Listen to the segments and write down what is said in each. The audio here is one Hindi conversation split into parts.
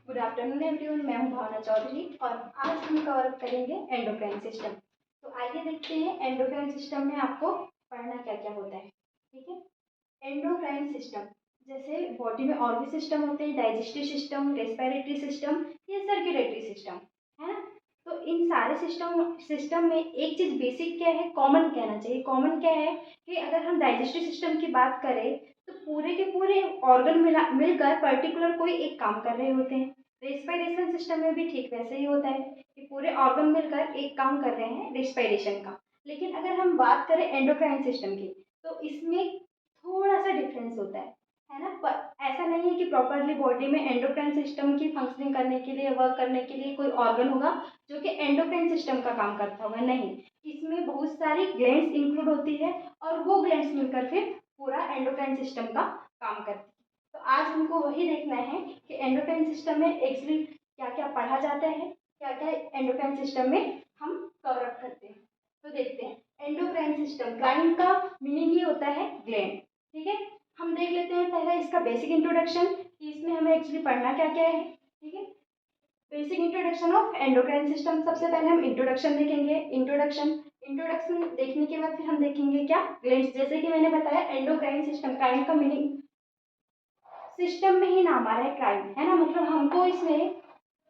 गुड आफ्टरनून एवरीवन, मैं हूं भावना चौधरी और आज हम कवर अप करेंगे एंडोक्राइन सिस्टम। तो आइए देखते हैं एंडोक्राइन सिस्टम में आपको पढ़ना क्या क्या होता है। ठीक है, एंडोक्राइन सिस्टम जैसे बॉडी में और भी सिस्टम होते हैं, डाइजेस्टिव सिस्टम, रेस्पिरेटरी सिस्टम या सर्कुलेटरी सिस्टम, है ना। तो इन सारे सिस्टम सिस्टम में एक चीज़ बेसिक क्या है, कॉमन कहना चाहिए। कॉमन क्या है कि अगर हम डाइजेस्टिव सिस्टम की बात करें तो पूरे के पूरे ऑर्गन मिलकर पर्टिकुलर कोई एक काम कर रहे होते हैं। रेस्पिरेशन सिस्टम में भी ठीक वैसे ही होता है कि पूरे ऑर्गन मिलकर एक काम कर रहे हैं रेस्पिरेशन का। लेकिन अगर हम बात करें एंडोक्राइन सिस्टम की तो इसमें थोड़ा सा डिफरेंस होता है ना। पर ऐसा नहीं है कि प्रॉपरली बॉडी में एंडोक्राइन सिस्टम की फंक्शनिंग करने के लिए, वर्क करने के लिए कोई ऑर्गन होगा जो कि एंडोक्राइन सिस्टम का काम करता होगा, नहीं। इसमें बहुत सारी ग्लैंड्स इंक्लूड होती है और वो ग्लैंड्स मिलकर फिर पूरा एंडोक्राइन सिस्टम का काम करती है। तो आज हमको वही देखना है कि एंडोक्राइन सिस्टम में एक्चुअली क्या क्या पढ़ा जाता है, क्या क्या एंडोक्राइन सिस्टम में हम कवर अप करते हैं। तो देखते हैं एंडोक्राइन सिस्टम। क्राइन का मीनिंग ही होता है ग्लैंड। ठीक है, हम देख लेते हैं पहले इसका बेसिक इंट्रोडक्शन कि इसमें हमें एक्चुअली पढ़ना क्या क्या है। ठीक है, basic introduction of endocrine system. सबसे पहले हम इंट्रोडक्शन देखेंगे। इंट्रोडक्शन देखने के बाद फिर हम देखेंगे क्या, ग्लैंड्स। जैसे कि मैंने बताया एंडोक्राइन सिस्टम, क्राइन का मीनिंग सिस्टम में ही नाम आ रहा है क्राइन, है ना। मतलब हमको इसमें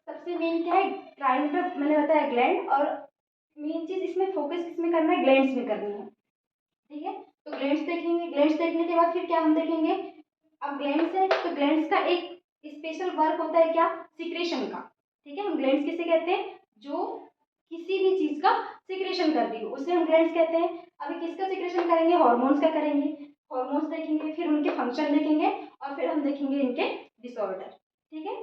सबसे मेन क्या है, क्राइन पे मैंने बताया ग्लैंड, और मेन चीज इसमें फोकस किसमें करना है, ग्लैंड्स में करनी है। ठीक है, तो ग्लैंड्स देखेंगे। ग्लैंड्स देखने के बाद फिर क्या हम देखेंगे, अब ग्लैंड्स है तो ग्लैंड्स का एक स्पेशल वर्क होता है क्या, सिक्रेशन का। ठीक है, हम ग्लैंड्स किसे कहते हैं, जो किसी भी चीज का सिक्रेशन कर रही हो उसे हम ग्लैंड्स कहते हैं। अभी किसका सिक्रेशन करेंगे, हॉर्मोन्स का करेंगे। हॉर्मोन्स देखेंगे, फिर उनके फंक्शन देखेंगे और फिर हम देखेंगे इनके डिसऑर्डर। ठीक है,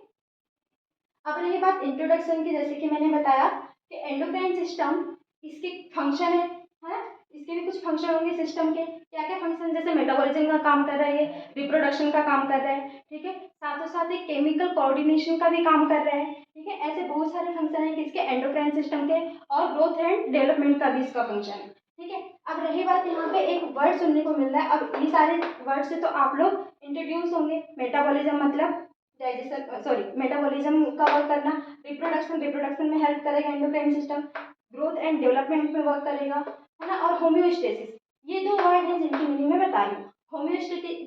अब रही बात इंट्रोडक्शन की, जैसे कि मैंने बताया कि एंडोक्राइन सिस्टम, इसके फंक्शन है, इसके भी कुछ फंक्शन होंगे सिस्टम के। क्या क्या फंक्शन, जैसे मेटाबॉलिज्म का काम कर रहा है, रिप्रोडक्शन का काम कर रहा है। ठीक है, साथों साथ एक केमिकल कोऑर्डिनेशन का भी काम कर रहा है। ठीक है, ऐसे बहुत सारे फंक्शन है किसके, एंडोक्राइन सिस्टम के, और ग्रोथ एंड डेवलपमेंट का भी इसका फंक्शन है। ठीक है, अब रही बात यहाँ पे एक वर्ड सुनने को मिल रहा है। अब ये सारे वर्ड से तो आप लोग इंट्रोड्यूस होंगे। मेटाबॉलिज्म मतलब डाइजेशन, सॉरी, मेटाबॉलिज्म का वर्क करना। रिप्रोडक्शन, रिप्रोडक्शन में हेल्प करेगा endocrine system. Growth and development में वर्क करेगा, है ना। और होम्योस्टेसिस, ये दो वर्ड हैं जिनकी मीनिंग मैं बता रही हूँ।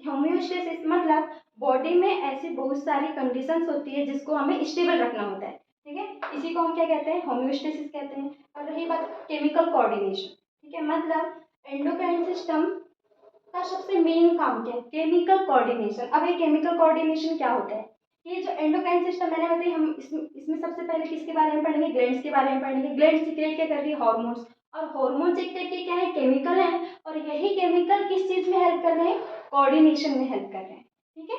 होम्योस्टेसिस मतलब बॉडी में ऐसी बहुत सारी कंडीशंस होती है जिसको हमें स्टेबल रखना होता है। ठीक है, इसी को हम क्या कहते हैं, होम्योस्टेसिस कहते हैं। और रही बात केमिकल कोऑर्डिनेशन, ठीक है, मतलब एंडोक्राइन सिस्टम का सबसे मेन काम क्या है, केमिकल कोऑर्डिनेशन। अब ये केमिकल कोऑर्डिनेशन क्या होता है, ये जो एंडोक्राइन सिस्टम मैंने बताई, हम इसमें सबसे पहले किसके बारे में पढ़ेंगे, ग्लैंड्स के बारे में पढ़ेंगे। ग्लैंड्स सीक्रेट क्या कर रही है, हॉर्मोन्स। और हॉर्मोन्स एक टाइप के क्या है, केमिकल है। और यही केमिकल किस चीज में हेल्प कर रहे हैं, कोऑर्डिनेशन में हेल्प कर रहे हैं। ठीक है,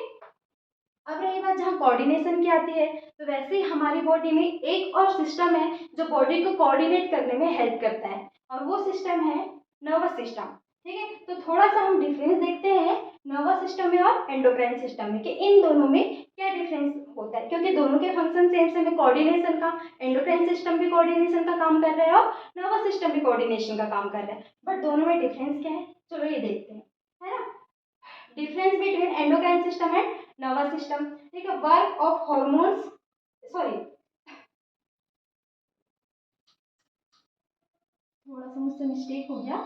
अब रही बात जहाँ कोऑर्डिनेशन की आती है, तो वैसे ही हमारी बॉडी में एक और सिस्टम है जो बॉडी को कोऑर्डिनेट करने में हेल्प करता है, और वो सिस्टम है नर्वस सिस्टम। ठीक है, तो थोड़ा सा हम डिफरेंस देखते हैं नर्वस सिस्टम में और एंडोक्राइन सिस्टम में कि इन दोनों में क्या डिफरेंस होता है, क्योंकि दोनों के फंक्शन सेम सेम है कोऑर्डिनेशन का। एंडोक्राइन सिस्टम भी कोऑर्डिनेशन का काम कर रहा है और नर्वस सिस्टम भी कोऑर्डिनेशन का काम कर रहा है, बट दोनों में डिफरेंस क्या है, चलो ये देखते हैं, है ना। Difference between endocrine system and nervous system. ठीक है, वर्क ऑफ हॉर्मोन्स, सॉरी, थोड़ा सा मुझसे मिस्टेक हो गया।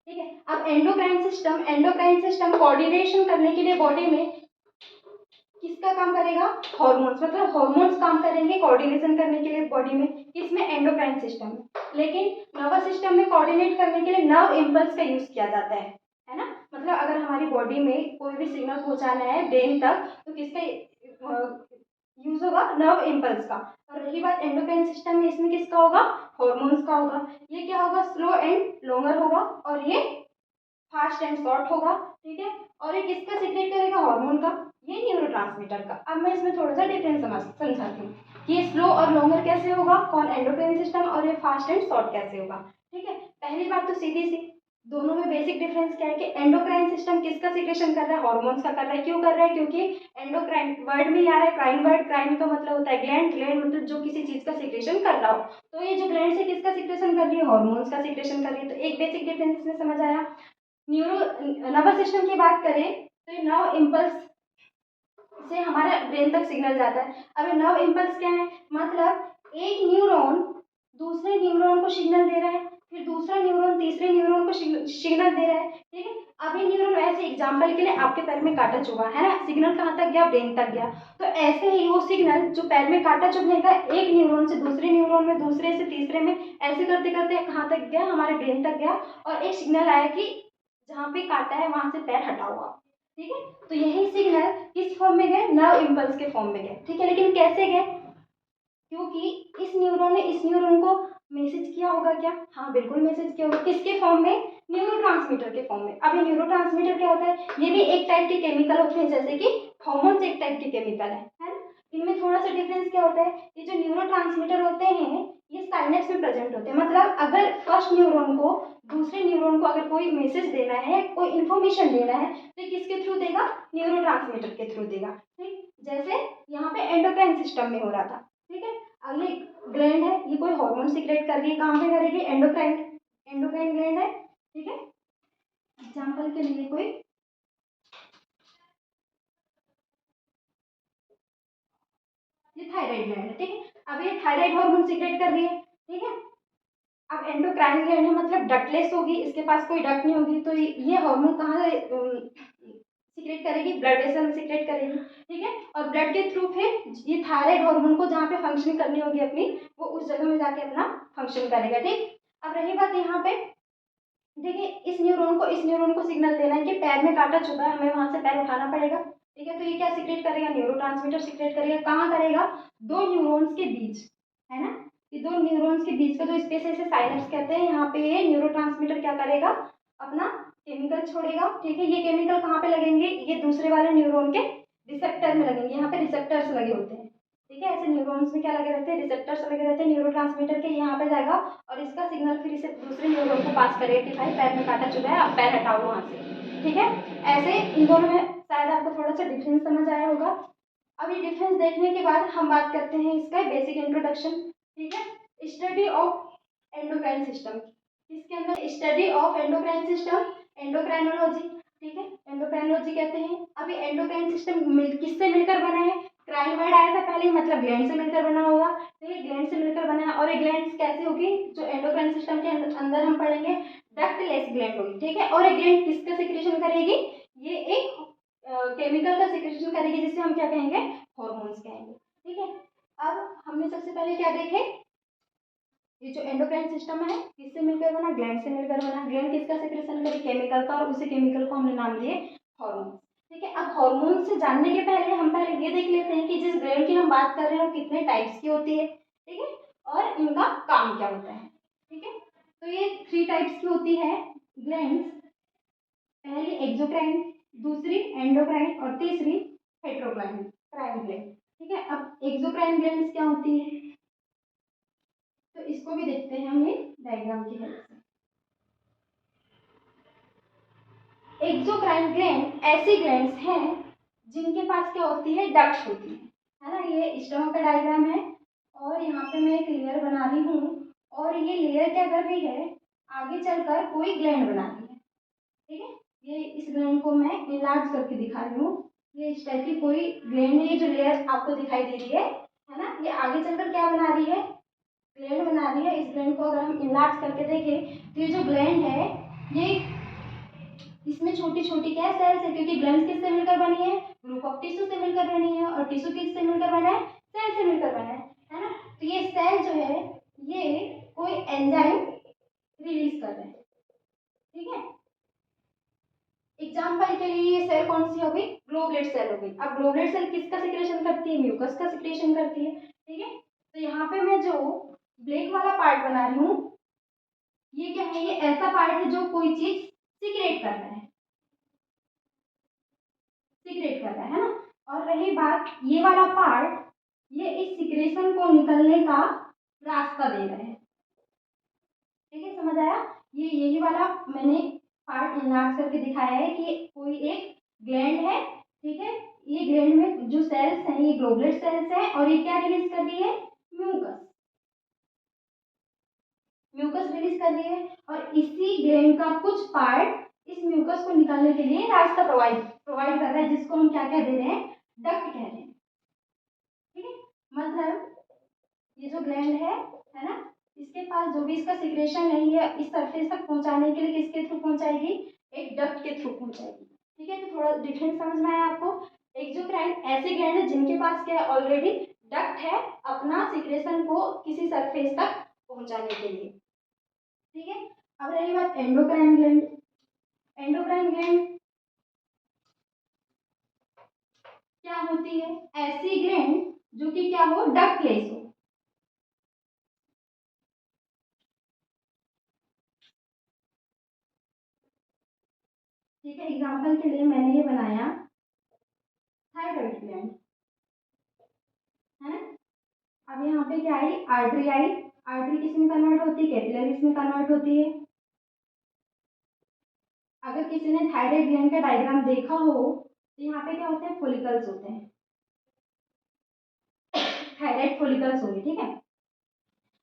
ठीक है, अब एंडोक्राइन सिस्टम कोऑर्डिनेशन करने के लिए बॉडी में किसका काम करेगा, हॉर्मोन्स, मतलब हॉर्मोन्स काम करेंगे कोऑर्डिनेशन करने के लिए बॉडी में, किसमें, एंडोक्राइन सिस्टम में। लेकिन नर्वस सिस्टम में कोऑर्डिनेट करने के लिए नर्व इम्पल्स का यूज किया जाता है ना। मतलब अगर हमारी बॉडी में कोई भी सिग्नल पहुंचाना है ब्रेन तक तो किसका यूज होगा, नर्व इम्पल्स का। और रही बात एंडोक्राइन सिस्टम में, इसमें किसका होगा, हॉर्मोन्स का होगा। ये क्या होगा, स्लो एंड लॉन्गर होगा और ये फास्ट एंड शॉर्ट होगा। ठीक है, और ये किसका सीक्रेट करेगा, हार्मोन का, ये न्यूरोट्रांसमीटर का। अब मैं इसमें थोड़ा सा डिफरेंस समझाती हूँ कि ये स्लो और लॉन्गर कैसे होगा, कौन, एंडोक्राइन सिस्टम, और ये फास्ट एंड शॉर्ट कैसे होगा। ठीक है, पहली बात तो सीधी सी, दोनों में बेसिक डिफरेंस क्या है कि एंडोक्राइन सिस्टम किसका सीक्रेशन कर रहा है, हार्मोन्स का कर रहा है। क्यों कर रहा है, क्योंकि एंडोक्राइन वर्ड में ही आ रहा है क्राइन वर्ड। क्राइन का मतलब होता है ग्लैंड। ग्लैंड मतलब जो किसी चीज का सीक्रेशन कर रहा हो। तो ये जो ग्लैंड से किसका सीक्रेशन कर रही है, हार्मोन्स का सीक्रेशन कर रही है। तो एक बेसिक डिफरेंस इसमें समझ आया। न्यूरो नर्वस सिस्टम की बात करें तो ये नर्व इम्पल्स से हमारे ब्रेन तक सिग्नल जाता है। अब ये नर्व इम्पल्स क्या है, मतलब एक न्यूरॉन दूसरे न्यूरॉन को सिग्नल दे रहा है, फिर दूसरा न्यूरॉन तीसरे न्यूरॉन को सिग्नल दे रहा है, ठीक है। अब ये न्यूरॉन ऐसे एग्जाम्पल के लिए आपके पैर में कांटा चुभा है ना, सिग्नल कहाँ तक गया, ब्रेन तक गया। तो ऐसे ही वो सिग्नल जो पैर में कांटा चुभने का एक न्यूरॉन से दूसरे न्यूरॉन में, दूसरे से तीसरे में, ऐसे करते करते कहाँ तक गया, हमारे ब्रेन तक गया और एक सिग्नल आया कि जहाँ पे कांटा है वहां से पैर हटाओ आप, ठीक है। तो यही सिग्नल किस फॉर्म में गए, नर्व इम्पल्स के फॉर्म में गए, ठीक है। लेकिन कैसे गए, क्योंकि इस न्यूरॉन ने इस न्यूरॉन को मैसेज किया होगा क्या, हाँ बिल्कुल मैसेज किया होगा, किसके फॉर्म में, न्यूरोट्रांसमीटर के फॉर्म में। अब ये न्यूरोट्रांसमीटर क्या होता है, ये भी एक टाइप के केमिकल होते हैं, जैसे कि हार्मोन्स एक टाइप के केमिकल है ना। इनमें थोड़ा सा डिफरेंस क्या होता है, ये जो न्यूरोट्रांसमीटर होते हैं ये साइनेप्स में प्रेजेंट होते हैं, मतलब अगर फर्स्ट न्यूरॉन को दूसरे न्यूरॉन को अगर कोई मैसेज देना है, कोई इन्फॉर्मेशन देना है, तो किसके थ्रू देगा, न्यूरोट्रांसमीटर के थ्रू देगा, ठीक। जैसे यहाँ पे एंडोक्राइन सिस्टम में हो रहा था, ठीक है। अब ये ग्लैंड है, ये कोई हार्मोन सीक्रेट कर रही है, कहाँ पे करेगी, एंडोक्राइन, एंडोक्राइन ग्लैंड है, ठीक है। एग्जाम्पल के लिए कोई ये थायराइड ग्लैंड है, ठीक है। अब ये थायराइड हार्मोन सीक्रेट कर रही है, ठीक है। अब एंडोक्राइन ग्लैंड है, मतलब डक्टलेस होगी, इसके पास कोई डक्ट नहीं होगी, तो ये हार्मोन कहाँ सीक्रेट करेगी, ब्लड वेसल में सीक्रेट करेगी, ठीक है। और ब्लड के थ्रू फिर ये थायराइड हार्मोन को जहाँ पे फंक्शन करनी होगी अपनी, वो उस जगह में जाके अपना फंक्शन करेगा, ठीक। अब रही बात यहाँ पे, देखिए इस न्यूरॉन को सिग्नल देना है कि पैर में कांटा चुभा है, हमें वहां से पैर उठाना पड़ेगा, ठीक है। तो ये क्या सीक्रेट करेगा, न्यूरोट्रांसमीटर सीक्रेट करेगा, कहाँ करेगा, दो न्यूरॉन्स के बीच, है ना। ये दो न्यूरॉन्स के बीच का जो स्पेस है इसे साइनेप्स कहते हैं। यहाँ पे ये न्यूरोट्रांसमीटर क्या करेगा, अपना केमिकल छोड़ेगा, ठीक है। ये केमिकल कहाँ पे लगेंगे, ये दूसरे वाले न्यूरॉन के रिसेप्टर में लगेंगे, यहाँ पे रिसेप्टर्स लगे होते हैं, ठीक है। ऐसे न्यूरॉन्स में क्या लगे रहते हैं, रिसेप्टर्स लगे रहते हैं न्यूरोट्रांसमीटर के, यहाँ पे जाएगा और इसका सिग्नल फिर इसे दूसरे न्यूरॉन को पास करेगा कि भाई पैर में कांटा चुभा है, आप पैर हटाओ वहाँ से, ठीक है। ऐसे इन दोनों में शायद आपको थोड़ा सा डिफरेंस समझ आया होगा। अब ये डिफरेंस देखने के बाद हम बात करते हैं इसका बेसिक इंट्रोडक्शन, ठीक है। स्टडी ऑफ एंडोक्राइन सिस्टम, इसके अंदर study of endocrine system, endocrinology, ठीक है, एंडोक्राइनोलॉजी कहते हैं। अभी एंडोक्राइन सिस्टम किससे मिलकर बना है, क्राइन वर्ड आया था पहले, मतलब ग्लैंड से मिलकर बना होगा, ठीक है, ग्लैंड से मिलकर बना है। और ये ग्लैंड कैसी होगी, जो एंडोक्राइन सिस्टम के अंदर हम पढ़ेंगे डक्टलेस ग्लैंड होगी, ठीक है। और ये ग्लैंड किसका सिक्रेशन करेगी, ये एक केमिकल का सिक्रेशन करेगी जिसे हम क्या कहेंगे, हॉर्मोन्स कहेंगे, ठीक है। अब हमने सबसे पहले क्या देखे, ये जो एंडोक्राइन सिस्टम है किससे मिलकर बना, ग्लैंड से मिलकर बना। ग्लैंड किसका सिक्रेशन करे, केमिकल का, और उसी केमिकल को हमने नाम दिए हार्मोन, ठीक है। अब हार्मोन से जानने के पहले हम पहले ये देख लेते हैं कि जिस ग्लैंड की हम बात कर रहे हैं वो कितने टाइप्स की होती है, ठीक है, और इनका काम क्या होता है, ठीक है। तो ये 3 टाइप्स की होती है ग्लैंड्स, पहली एक्सोक्राइन, दूसरी एंडोक्राइन और तीसरी हेट्रोक्राइन क्राइन ग्लैंड, ठीक है। अब एक्सोक्राइन ग्लैंड्स क्या होती है, तो इसको भी देखते हैं हम ये डायग्राम की हेल्प से। एक्सोक्राइन ग्लैंड ऐसी ग्लैंड्स हैं जिनके पास क्या होती है, डक्ट्स होती है ना। ये स्टमक का डायग्राम है और यहाँ पे मैं एक लेयर बना रही हूँ और ये लेयर क्या कर रही है, आगे चलकर कोई ग्लैंड बना रही है, ठीक है। ये इस ग्लैंड को मैं इनलार्ज करके दिखा रही हूँ, ये इस टाइप की कोई ग्लैंड है, ये जो लेयर आपको दिखाई दे रही है ना, ये आगे चलकर क्या बना रही है, ग्लैंड बना रही है। इस ग्लैंड को अगर हम इनलार्ज करके देखें तो ये जो ग्लैंड है ये इसमें छोटी छोटी क्या सेल्स है, क्योंकि ग्लैंड किससे मिलकर बनी है, ग्रुप ऑफ टिश्यू से मिलकर बनी है, और टिश्यू किससे मिलकर बना है, सेल से मिलकर बना है ना। तो ये सेल जो है ये कोई एंजाइम रिलीज कर रहे हैं, ठीक है। एग्जाम्पल के लिए ये सेल कौन सी होगी, ग्लोबुलेट सेल होगी। अब ग्लोबुलेट सेल किसका सिक्रेशन करती है, म्यूकस का सिक्रेशन करती है, ठीक है। तो यहाँ पे मैं जो ब्लैक वाला पार्ट बना रही हूँ ये क्या है, ये ऐसा पार्ट है जो कोई चीज सीक्रेट कर रहा है, सीक्रेट कर रहा है ना। और रही बात ये वाला पार्ट, ये इस सिक्रेशन को निकलने का रास्ता दे रहे हैं, ठीक है, समझ आया। ये यही वाला मैंने पार्ट इनलार्ज करके दिखाया है कि कोई एक ग्लैंड है, ठीक है। ये ग्लैंड में जो सेल्स हैं ये ग्लोबुलेट सेल्स हैं और ये क्या रिलीज कर रही है, म्यूकस, म्यूकस रिलीज कर रही है। और इसी ग्लैंड का कुछ पार्ट इस म्यूकस को निकालने के लिए रास्ता प्रोवाइड प्रोवाइड कर रहा है, जिसको हम क्या क्या दे रहे हैं, डक्ट कह रहे हैं, ठीक है। मतलब ये जो ग्लैंड है ना, इसके पास जो भी इसका सिक्रेशन है ये इस सरफेस तक पहुंचाने के लिए किसके थ्रू पहुंचाएगी, एक डक्ट के थ्रू पहुंचाएगी, ठीक है। तो थोड़ा डिफरेंस समझ में आया आपको। एक्सोक्राइन ऐसे ग्लैंड है जिनके पास क्या है, ऑलरेडी डक्ट है अपना सिक्रेशन को किसी सरफेस तक पहुंचाने के लिए, ठीक है। अब रही बात एंडोक्राइन ग्लैंड। एंडोक्राइन ग्लैंड क्या होती है, ऐसी ग्लैंड जो कि क्या हो, डक्टलेस हो, ठीक है। एग्जाम्पल के लिए मैंने ये बनाया थायराइड ग्लैंड, है ना। अब यहाँ पे क्या आई, आर्टरी आई। आर्टरी किस में कन्वर्ट होती है, कैपिलरीज में कन्वर्ट होती है। अगर किसी ने थायराइड ग्लैंड का डायग्राम देखा हो तो यहाँ पे क्या होते हैं, फोलिकल्स होते हैं, थायराइड फोलिकल्स होंगे, ठीक है।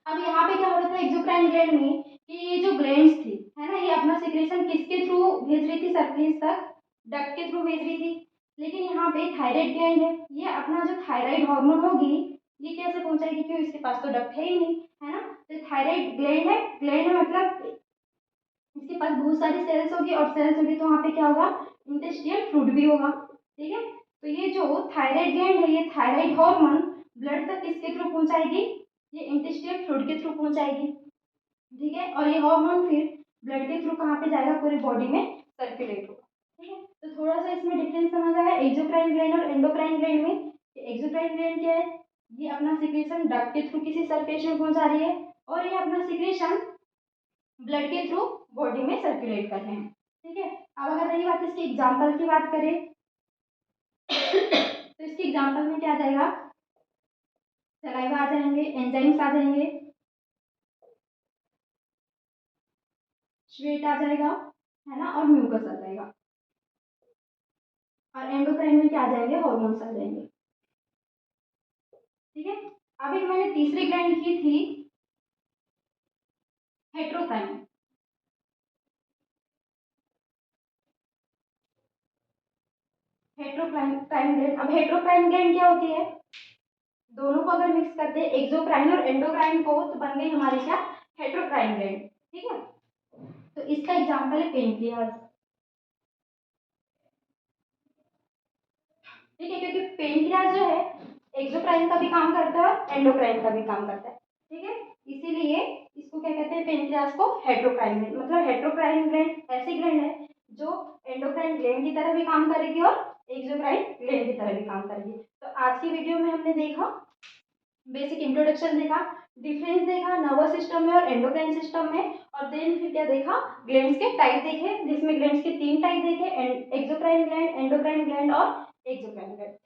अब यहाँ पे क्या हो रहा था एक्सोक्राइन ग्लैंड में कि ये जो ग्लैंड्स थी, है ना, ये अपना सिक्रेशन किसके थ्रू भेज रही थी, सरफेस तक डक्ट के थ्रू भेज रही थी। लेकिन यहाँ पे थायराइड ग्लैंड है, ये अपना जो थायराइड हार्मोन होगी ये कैसे पहुंचाएगी, क्यों, इसके पास तो डक्ट है ही नहीं, है ना। तो थायराइड ग्लैंड है, ग्लैंड है मतलब इसके पास बहुत सारी सेल्स होगी, और सेल्स होगी तो वहाँ पे क्या होगा, इंटेस्टियल फ्लूइड भी होगा, ठीक है। तो ये जो थायराइड ग्लैंड है ये थायराइड हार्मोन ब्लड तक किसके थ्रू पहुंचाएगी, ये इंटेस्टियल फ्लूइड के थ्रू पहुंचाएगी, ठीक है। और ये हार्मोन फिर ब्लड के थ्रू कहाँ पे जाएगा, पूरी बॉडी में सर्कुलेट होगा, ठीक है। तो थोड़ा सा इसमें डिफरेंस समझ आया एक्सोक्राइन ग्लैंड और एंडोक्राइन ग्लैंड में। एक्सोक्राइन ग्लैंड क्या है, ये अपना सिक्रेशन डक्ट के थ्रू किसी सरफेस में पहुंचा रही है, और ये अपना सिक्रेशन ब्लड के थ्रू बॉडी में सर्कुलेट कर रहे हैं, ठीक है। अब अगर रही बात इसकी एग्जाम्पल की बात करें तो इसकी एग्जाम्पल में क्या आ जाएगा, सलाइवा आ जाएंगे, एंजाइम्स आ जाएंगे, स्वेट आ जाएगा, है ना, और म्यूकस आ जाएगा। और एंडोक्राइन में क्या आ जाएंगे, हॉर्मोन्स आ जाएंगे, ठीक है। अब एक मैंने तीसरी ग्लैंड की थी हेट्रोक्राइन। हेट्रोक्राइन ग्लैंड, अब हेट्रोक्राइन ग्लैंड क्या होती है, दोनों को अगर मिक्स करते हैं एक्सोक्राइन और एंडोक्राइन को तो बन गई हमारी क्या, हेट्रोक्राइन ग्लैंड, ठीक है। तो इसका एग्जांपल है पेनक्रियाज, ठीक है, क्योंकि पेनक्रियाज जो है एक्सोक्राइन का भी काम करता है और एंडोक्राइन का भी काम करता है, ठीक है। इसीलिए इसको क्या कहते हैं, पेनक्रियाज को हेट्रोक्राइन ग्लैंड, मतलब हेट्रोक्राइन ग्लैंड ऐसी ग्लैंड है जो एंडोक्राइन ग्लैंड की तरह भी काम करेगी और एक्सोक्राइन ग्लैंड की तरह भी काम करेगी। तो आज की वीडियो में हमने देखा बेसिक इंट्रोडक्शन, देखा डिफरेंस, देखा नर्वस सिस्टम में और एंडोक्राइन सिस्टम में, और देन फिर क्या देखा, ग्लैंड्स के टाइप देखे, जिसमें ग्लैंड्स के तीन टाइप देखे, एक्सोक्राइन ग्लैंड, एंडोक्राइन ग्लैंड और एक्सोक्राइन ग्लैंड।